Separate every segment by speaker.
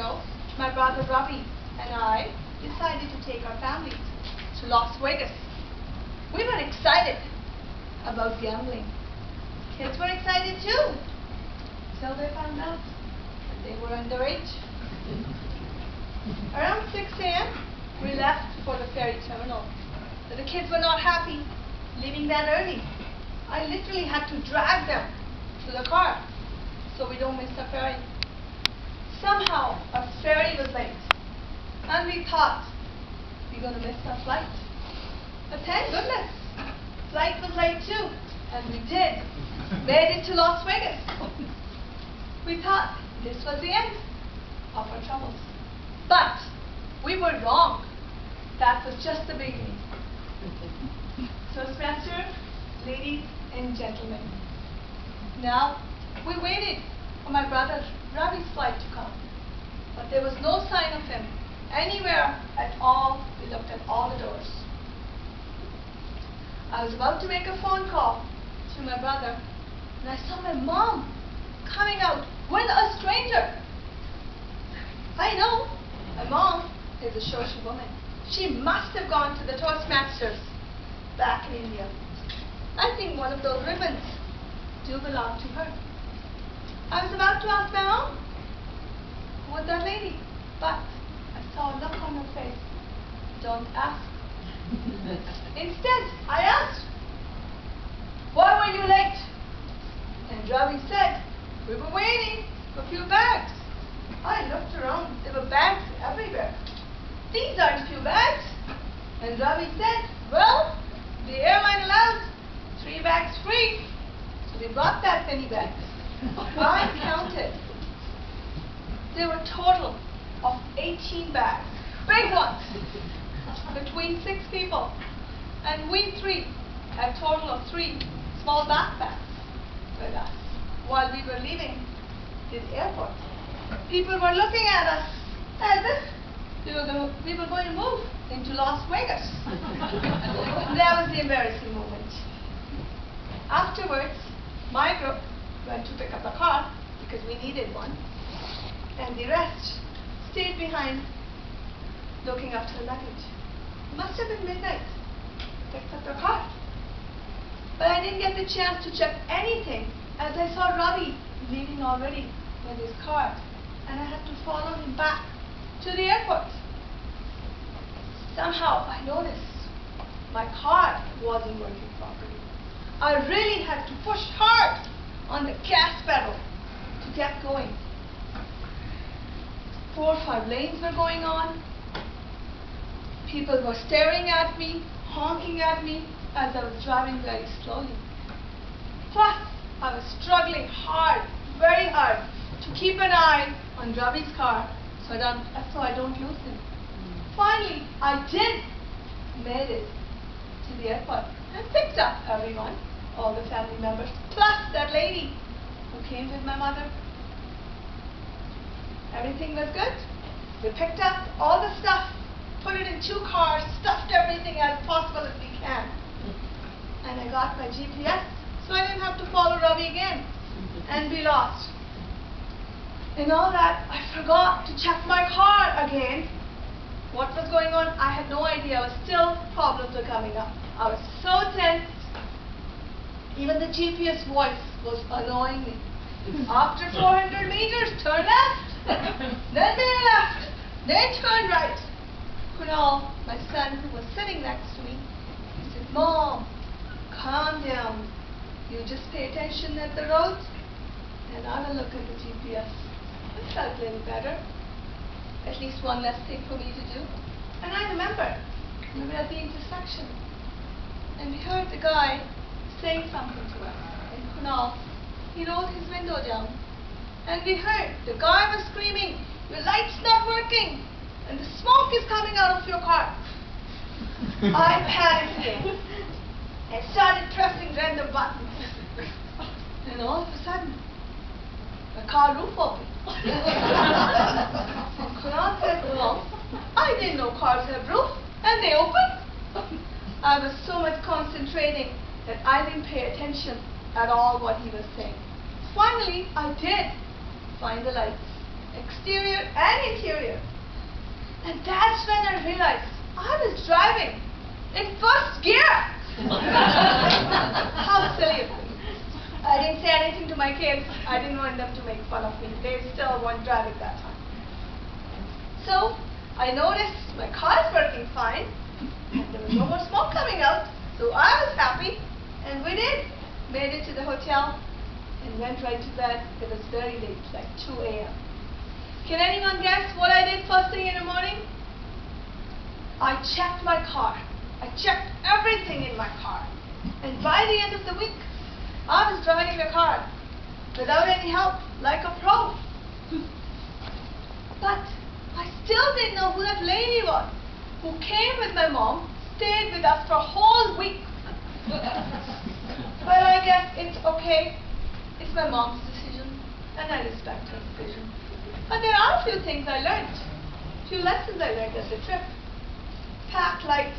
Speaker 1: ago, my brother Ravi and I decided to take our families to Las Vegas. We were excited about gambling. Kids were excited too, till they found out that they were underage. Around 6 a.m., we left for the ferry terminal. But the kids were not happy leaving that early. I literally had to drag them to the car so we don't miss the ferry. Somehow, our ferry was late, and we thought we were going to miss our flight. But thank goodness, flight was late too, and we did. Made it to Las Vegas. We thought this was the end of our troubles. But we were wrong. That was just the beginning. Toastmasters, ladies and gentlemen, now we waited for my brother Ravi's flight to come, but there was no sign of him anywhere at all. We looked at all the doors. I was about to make a phone call to my brother, and I saw my mom coming out with a stranger. I know, my mom is a social woman. She must have gone to the Toastmasters back in India. I think one of those ribbons do belong to her. I was about to ask my mom, who was that lady? But I saw a look on her face. Don't ask. Instead, I asked, why were you late? And Ravi said, we were waiting for a few bags. I looked around. There were bags everywhere. These aren't few bags. And Ravi said, well, the airline allows 3 bags free. So we brought that many bags. I counted. There were a total of 18 bags, big ones, between 6 people. And we 3 had a total of 3 small backpacks with us while we were leaving the airport. People were looking at us as if we were going to move into Las Vegas. That was the embarrassing moment. Afterwards, my group went to pick up a car because we needed one, and the rest stayed behind looking after the luggage. It must have been midnight. Picked up the car. But I didn't get the chance to check anything as I saw Ravi leaving already with his car, and I had to follow him back to the airport. Somehow I noticed my car wasn't working properly. I really had to push hard on the gas pedal to get going. 4 or 5 lanes were going on. People were staring at me, honking at me as I was driving very slowly. Plus, I was struggling hard, very hard, to keep an eye on Ravi's car so I don't lose him. Finally, I did made it to the airport and picked up everyone, all the family members, plus that lady who came with my mother. Everything was good. We picked up all the stuff, put it in 2 cars, stuffed everything as possible as we can. And I got my GPS, so I didn't have to follow Ravi again and be lost. In all that, I forgot to check my car again. What was going on? I had no idea. Problems were coming up. I was so tense. Even the GPS voice was annoying me. After 400 meters, turn left. Then they left. Then turn right. Kunal, my son, who was sitting next to me, he said, Mom, calm down. You just pay attention at the roads and I will look at the GPS. I felt a little better. At least one less thing for me to do. And I remember, we were at the intersection and we heard the guy saying something to us. And Kunal, he rolled his window down and we heard the guy was screaming, your light's not working and the smoke is coming out of your car. I panicked and started pressing random buttons. And all of a sudden, the car roof opened. And Kunal said, well, I didn't know cars have roof, and they opened. I was so much concentrating that I didn't pay attention at all what he was saying. Finally, I did find the lights, exterior and interior. And that's when I realized I was driving in first gear. How silly of me. I didn't say anything to my kids. I didn't want them to make fun of me. They still weren't driving that time. So I noticed my car is working fine, and there was no more smoke coming out. So I was happy, and we did. Made it to the hotel and went right to bed. It was very late, like 2 a.m. Can anyone guess what I did first thing in the morning? I checked my car. I checked everything in my car. And by the end of the week, I was driving the car without any help, like a pro. But I still didn't know who that lady was, who came with my mom, stayed with us for a whole week. But I guess it's okay. It's my mom's decision, and I respect her decision. But there are a few things I learned, a few lessons I learned as a trip. Pack light.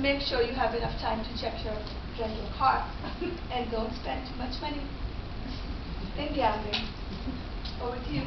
Speaker 1: Make sure you have enough time to check your rental car, and don't spend too much money in gambling. Over to you.